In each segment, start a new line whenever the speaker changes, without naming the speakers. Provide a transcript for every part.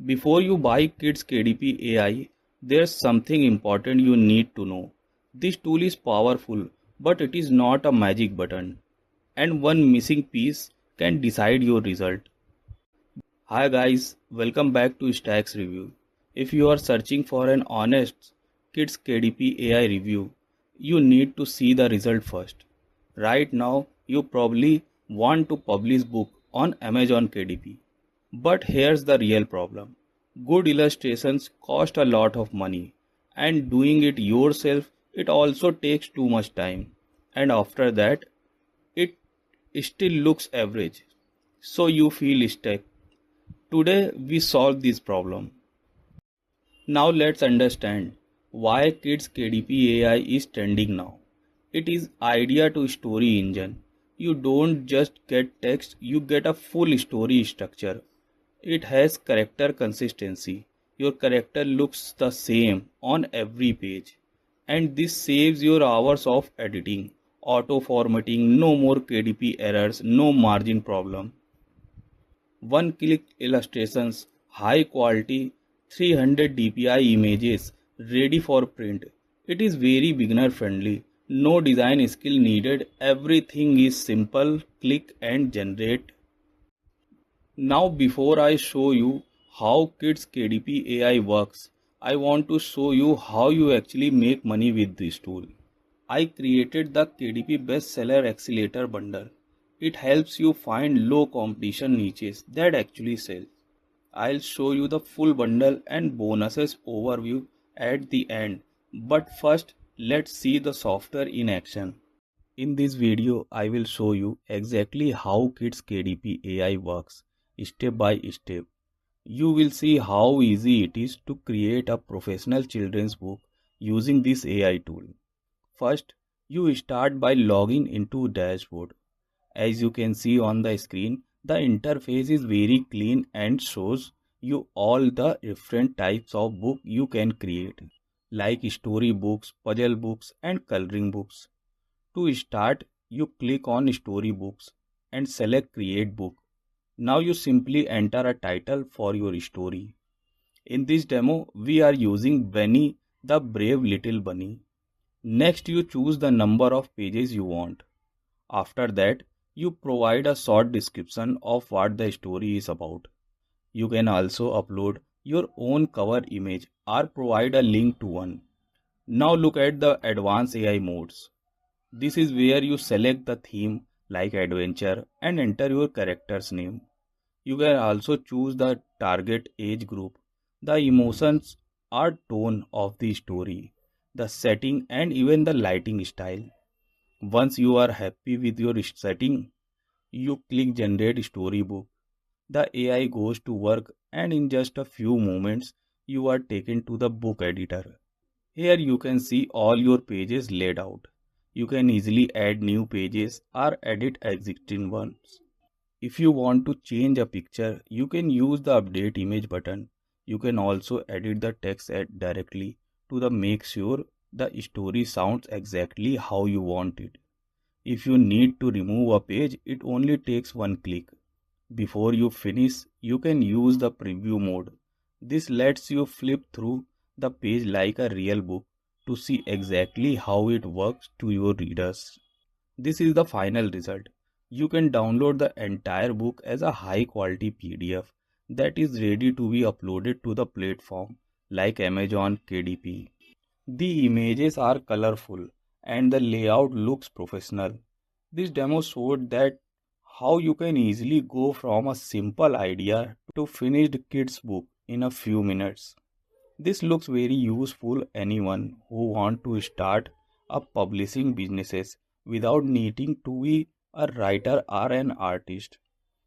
Before you buy Kids KDP AI, there's something important you need to know. This tool is powerful, but it is not a magic button, and one missing piece can decide your result. Hi guys, welcome back to Stacks Review. If you are searching for an honest Kids KDP AI review, you need to see the result first. Right now, you probably want to publish book on Amazon KDP. But here's the real problem. Good illustrations cost a lot of money, and doing it yourself it also takes too much time. And after that, it still looks average. So you feel stuck. Today we solve this problem. Now let's understand why Kids KDP AI is trending now. It is idea to story engine. You don't just get text, you get a full story structure. It has character consistency. Your character looks the same on every page. And this saves your hours of editing, auto formatting, no more KDP errors, no margin problem. One click illustrations, high quality 300 dpi images ready for print. It is very beginner friendly. No design skill needed. Everything is simple. Click and generate. Now before I show you how Kids KDP AI works, I want to show you how you actually make money with this tool. I created the KDP bestseller accelerator bundle. It helps you find low competition niches that actually sell. I'll show you the full bundle and bonuses overview at the end. But first, let's see the software in action. In this video, I will show you exactly how Kids KDP AI works, step by step. You will see how easy it is to create a professional children's book using this AI tool. First, you start by logging into dashboard. As you can see on the screen, the interface is very clean and shows you all the different types of book you can create, like story books, puzzle books, and coloring books. To start, you click on story books and select create book. Now you simply enter a title for your story. In this demo, we are using Benny the Brave Little Bunny. Next, you choose the number of pages you want. After that, you provide a short description of what the story is about. You can also upload your own cover image or provide a link to one. Now look at the advanced AI modes. This is where you select the theme like adventure and enter your character's name. You can also choose the target age group, the emotions or tone of the story, the setting and even the lighting style. Once you are happy with your setting, you click generate storybook. The AI goes to work and in just a few moments you are taken to the book editor. Here you can see all your pages laid out. You can easily add new pages or edit existing ones. If you want to change a picture, you can use the update image button. You can also edit the text directly to the make sure the story sounds exactly how you want it. If you need to remove a page, it only takes one click. Before you finish, you can use the preview mode. This lets you flip through the page like a real book to see exactly how it works to your readers. This is the final result. You can download the entire book as a high quality PDF that is ready to be uploaded to the platform like Amazon KDP. The images are colorful and the layout looks professional. This demo showed that how you can easily go from a simple idea to finished kids book in a few minutes. This looks very useful anyone who want to start a publishing businesses without needing to be a writer or an artist.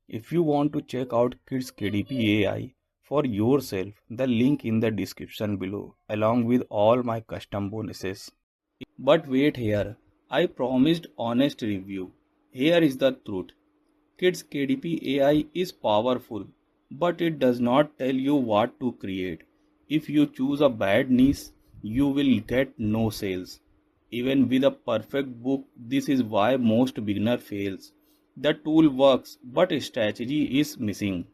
If you want to check out Kids KDP AI for yourself, the link in the description below along with all my custom bonuses. But wait here, I promised honest review. Here is the truth. Kids KDP AI is powerful, but it does not tell you what to create. If you choose a bad niche, you will get no sales. Even with a perfect book, this is why most beginner fails. The tool works, but strategy is missing.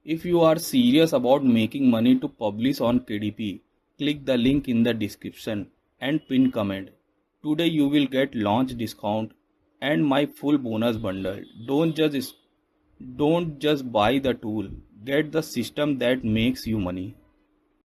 If you are serious about making money to publish on KDP, click the link in the description and pin comment. Today you will get launch discount and my full bonus bundle. Don't just buy the tool, get the system that makes you money.